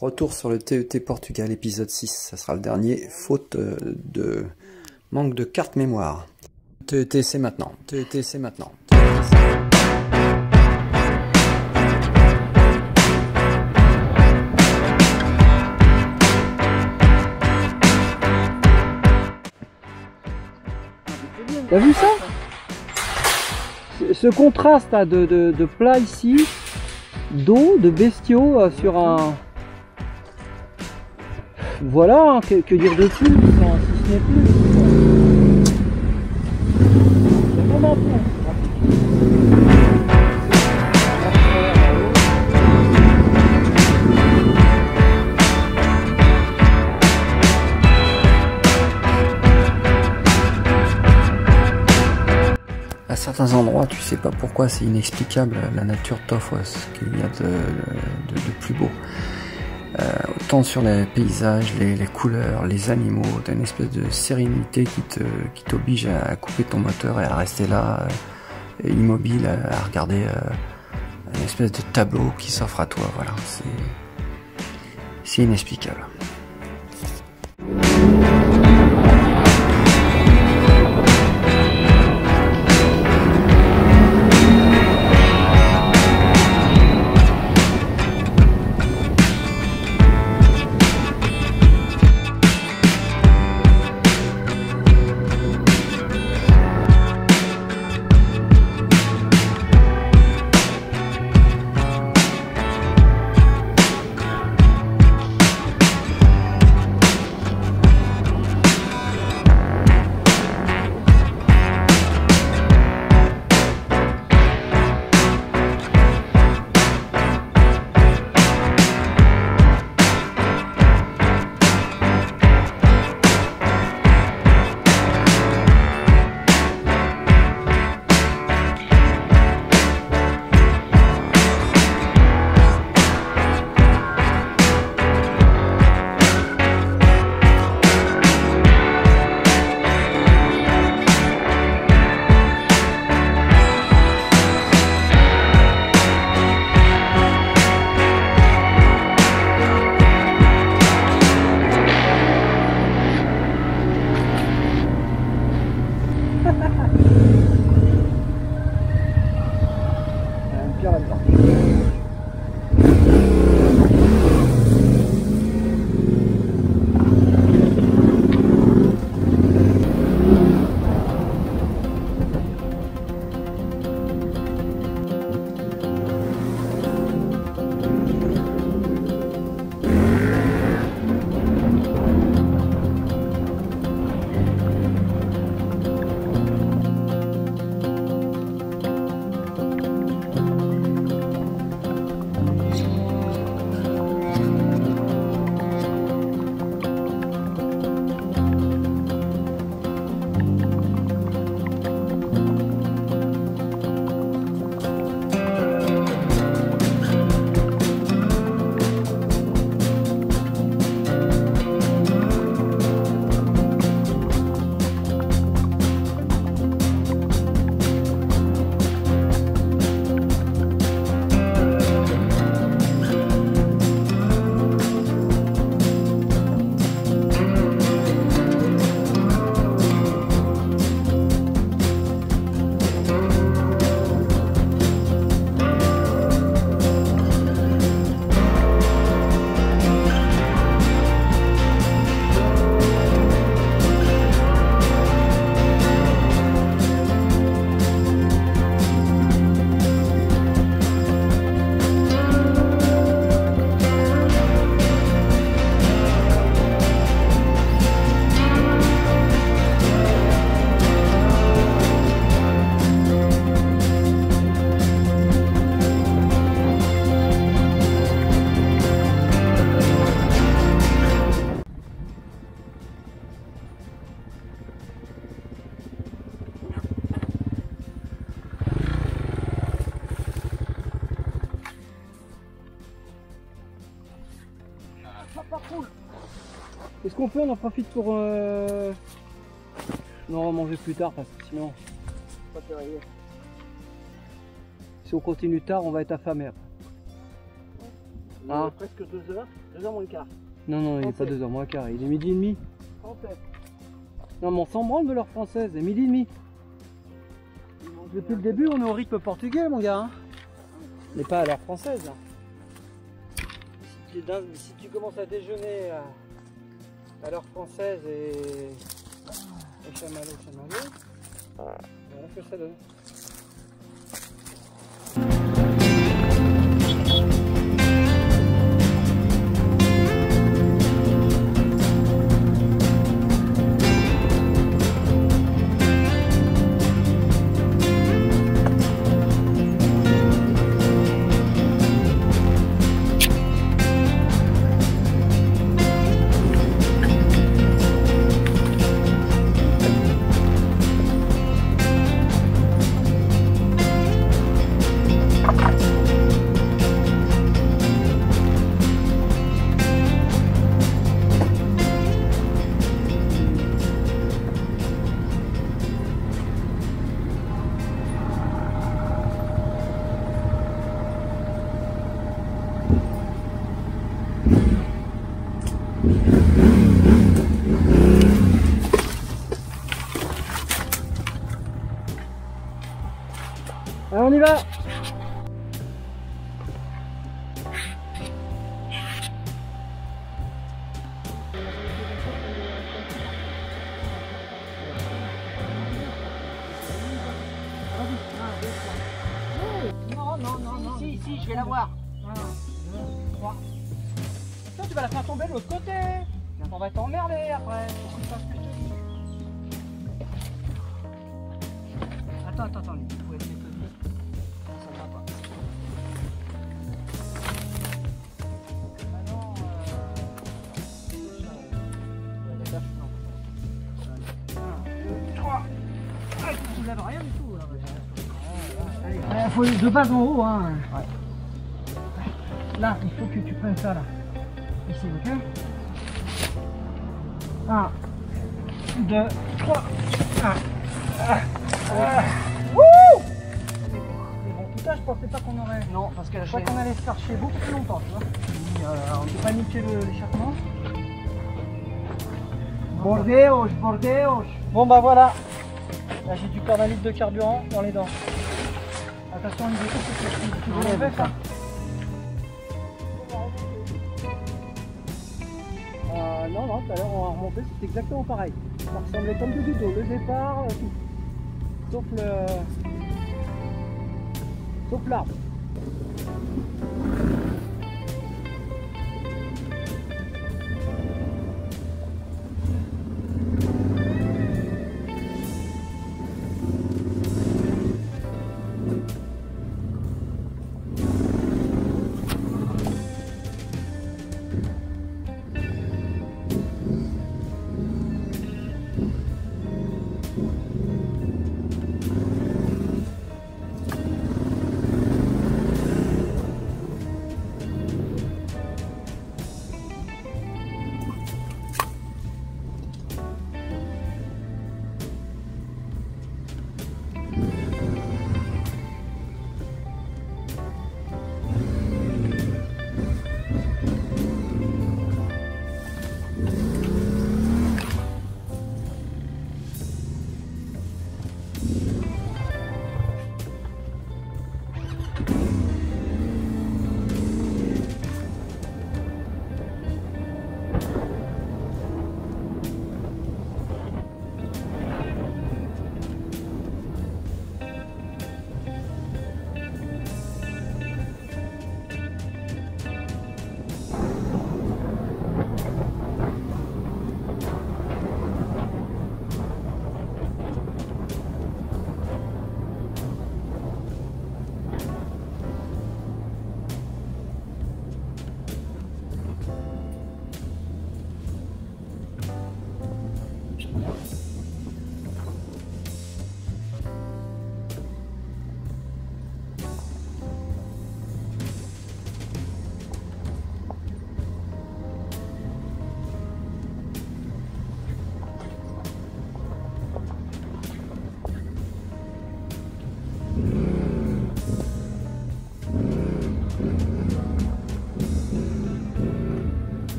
Retour sur le TET Portugal, épisode 6. Ça sera le dernier, faute de manque de carte mémoire. TET, c'est maintenant. TET, c'est maintenant. T'as vu ça? Ce contraste de plat ici, d'eau, de bestiaux sur un... Voilà, hein, que dire de plus, si ce n'est plus. C'est vraiment bon. À certains endroits, tu sais pas pourquoi, c'est inexplicable, la nature t'offre ce qu'il y a de plus beau. Autant sur les paysages, les couleurs, les animaux, t'as une espèce de sérénité qui t'oblige à couper ton moteur et à rester là, immobile, à regarder une espèce de tableau qui s'offre à toi. Voilà, c'est inexplicable. Qu'est-ce qu'on fait? On en profite pour... Non, on va manger plus tard parce que sinon... Si on continue tard, on va être affamé après. Il est presque 2h, 2h moins le quart. Non, non, il n'est pas 2h moins quart, il est midi et demi. Non, mais on s'en branle de l'heure française, c'est midi et demi. Depuis le début, on est au rythme portugais, mon gars. Hein. Mais pas à l'heure française. Hein. Si tu commences à déjeuner à l'heure française et chamallow, voilà ce que ça donne. Allez, on y va! Non. Si, je vais la voir. 1, 2, 3. Toi, tu vas la faire tomber de l'autre côté. On va t'emmerder après. C'est pas ce que je te dis. Attends, il faut être méthodique. Ça va pas. Maintenant, d'accord, non. 1, 2, 3. Ah, tu soulèves rien du tout. Allez, il faut de base en haut. Hein. Ouais. Là, il faut que tu prennes ça là. Ici, ok? 1, 2, 3. Wouh! C'est bon. Putain, je pensais pas qu'on aurait. Non, parce que je crois qu'on allait se faire chier beaucoup plus longtemps, tu vois. On peut pas niquer l'échappement. Bordeaux. Bon bah voilà. Là j'ai du cornalite de carburant dans les dents. Attention, il est tu veux l'enlever ça? Non, tout à l'heure on a remonté, c'était exactement pareil. Ça ressemblait comme de Guido, le départ, tout. Sauf l'arbre.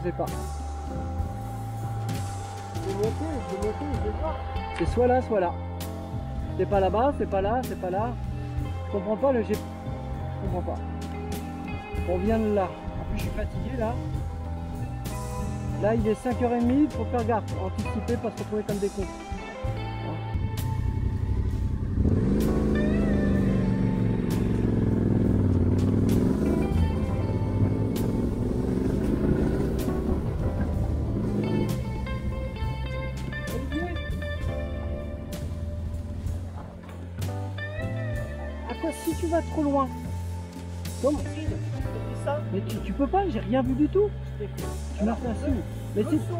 sais pas. Je vais monter, je vais voir. C'est soit là, soit là. C'est pas là-bas, c'est pas là, c'est pas là. Je comprends pas le G. Je comprends pas. On vient de là. En plus, je suis fatigué là. Là, il est 5h30, il faut faire gaffe, anticiper parce qu'on peut être comme des cons. À quoi si tu vas trop loin? Comment? Ça, Mais tu peux pas, j'ai rien vu du tout. Tu m'as fait un signe. Mais le si. son,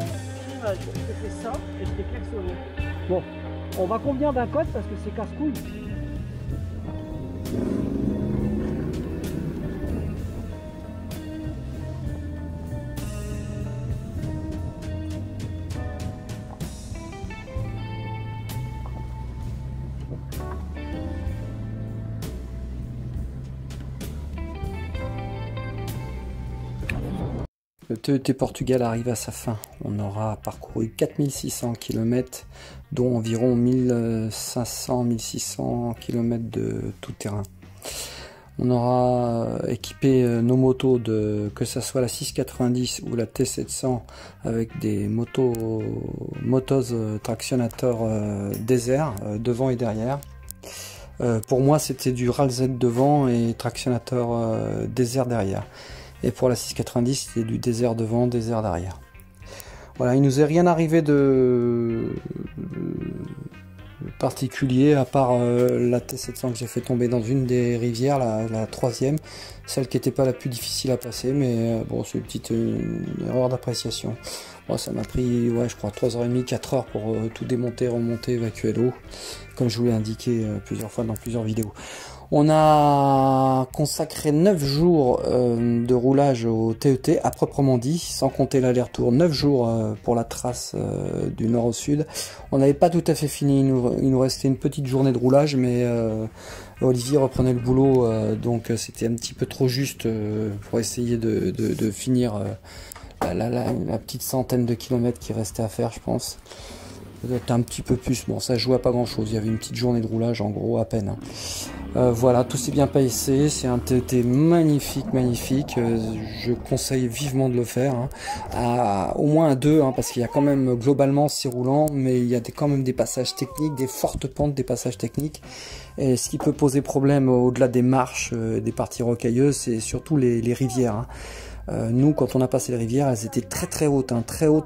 l'image, je te fais ça et je t'ai klaxonné. Bon, on va convenir d'un code parce que c'est casse-couille. Le TET Portugal arrive à sa fin. On aura parcouru 4600 km, dont environ 1500-1600 km de tout terrain. On aura équipé nos motos, que ce soit la 690 ou la T700, avec des motos tractionnateurs désert, devant et derrière. Pour moi, c'était du RAL-Z devant et tractionnateur désert derrière. Et pour la 690, c'était du désert devant, désert derrière. Voilà, il nous est rien arrivé de particulier, à part la T700 que j'ai fait tomber dans une des rivières, la troisième, celle qui n'était pas la plus difficile à passer, mais bon, c'est une petite erreur d'appréciation. Bon, ça m'a pris, ouais, je crois 3h30, 4h pour tout démonter, remonter, évacuer l'eau, comme je vous l'ai indiqué plusieurs fois dans plusieurs vidéos. On a consacré 9 jours de roulage au TET, à proprement dit, sans compter l'aller-retour. 9 jours pour la trace du nord au sud. On n'avait pas tout à fait fini, il nous restait une petite journée de roulage, mais Olivier reprenait le boulot, donc c'était un petit peu trop juste pour essayer de finir la petite centaine de kilomètres qui restait à faire, je pense. Peut-être un petit peu plus, bon ça jouait à pas grand chose, il y avait une petite journée de roulage en gros à peine. Voilà, tout s'est bien passé, c'est un TET magnifique, je conseille vivement de le faire, au moins à deux, parce qu'il y a quand même globalement c'est roulant, mais il y a quand même des passages techniques, des fortes pentes, des passages techniques, et ce qui peut poser problème au-delà des marches, des parties rocailleuses, c'est surtout les rivières. Nous, quand on a passé les rivières, elles étaient très hautes,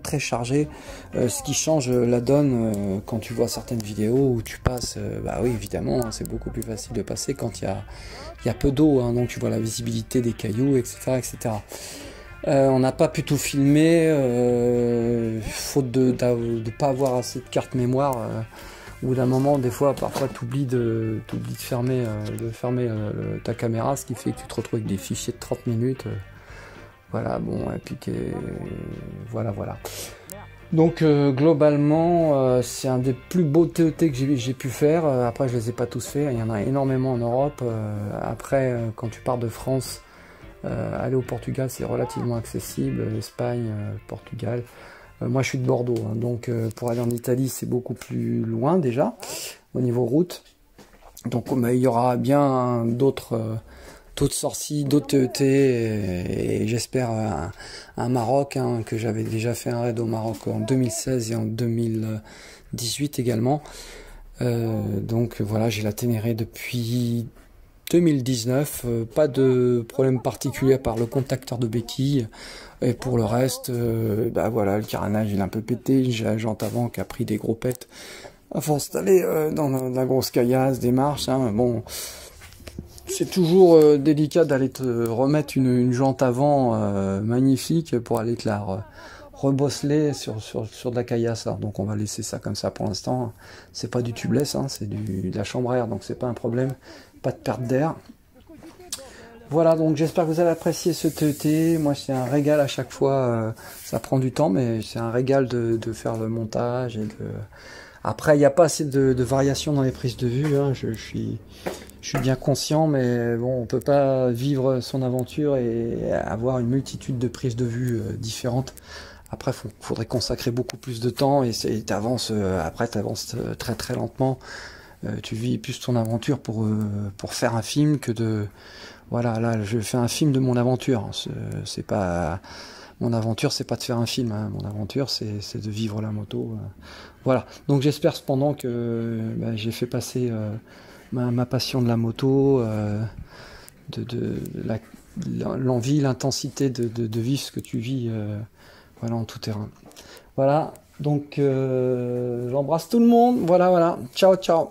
très chargées, ce qui change la donne quand tu vois certaines vidéos où tu passes, bah oui évidemment, c'est beaucoup plus facile de passer quand il y a peu d'eau, donc tu vois la visibilité des cailloux, etc. On n'a pas pu tout filmer, faute de pas avoir assez de carte mémoire. Au bout d'un moment, des fois, parfois, tu oublies de fermer, ta caméra, ce qui fait que tu te retrouves avec des fichiers de 30 minutes. Voilà, bon, et puis voilà. Donc globalement, c'est un des plus beaux TET que j'ai pu faire. Après, je les ai pas tous faits. Il y en a énormément en Europe. Après, quand tu pars de France, aller au Portugal, c'est relativement accessible. Espagne, Portugal. Moi, je suis de Bordeaux, donc pour aller en Italie, c'est beaucoup plus loin déjà au niveau route. Donc, il y aura bien d'autres sorties, d'autres TET, et j'espère un Maroc, que j'avais déjà fait un raid au Maroc en 2016 et en 2018 également. Donc voilà, j'ai la Ténéré depuis 2019, pas de problème particulier à part le contacteur de béquille, et pour le reste, bah voilà, le carénage il est un peu pété, j'ai la jante avant qui a pris des gros pets. Faut installer dans la grosse caillasse, des marches, bon. C'est toujours délicat d'aller te remettre une jante avant magnifique pour aller te la rebosseler sur de la caillasse. Donc on va laisser ça comme ça pour l'instant. C'est pas du tubeless, c'est de la chambre à air, donc c'est pas un problème. Pas de perte d'air. Voilà, donc j'espère que vous allez apprécier ce TET. Moi c'est un régal à chaque fois. Ça prend du temps, mais c'est un régal de faire le montage et Après, il n'y a pas assez de variations dans les prises de vue, hein. Je suis bien conscient, mais bon, on peut pas vivre son aventure et avoir une multitude de prises de vue différentes. Après, faudrait consacrer beaucoup plus de temps et t'avances. Après, t'avances très très lentement. Tu vis plus ton aventure pour faire un film que de. Voilà, là, je fais un film de mon aventure. C'est pas mon aventure, c'est pas de faire un film. Hein. Mon aventure, c'est de vivre la moto. Voilà. Donc, j'espère cependant que j'ai fait passer ma passion de la moto, l'envie, l'intensité de vivre ce que tu vis, voilà, en tout terrain. Voilà. Donc, j'embrasse tout le monde. Voilà, voilà. Ciao, ciao.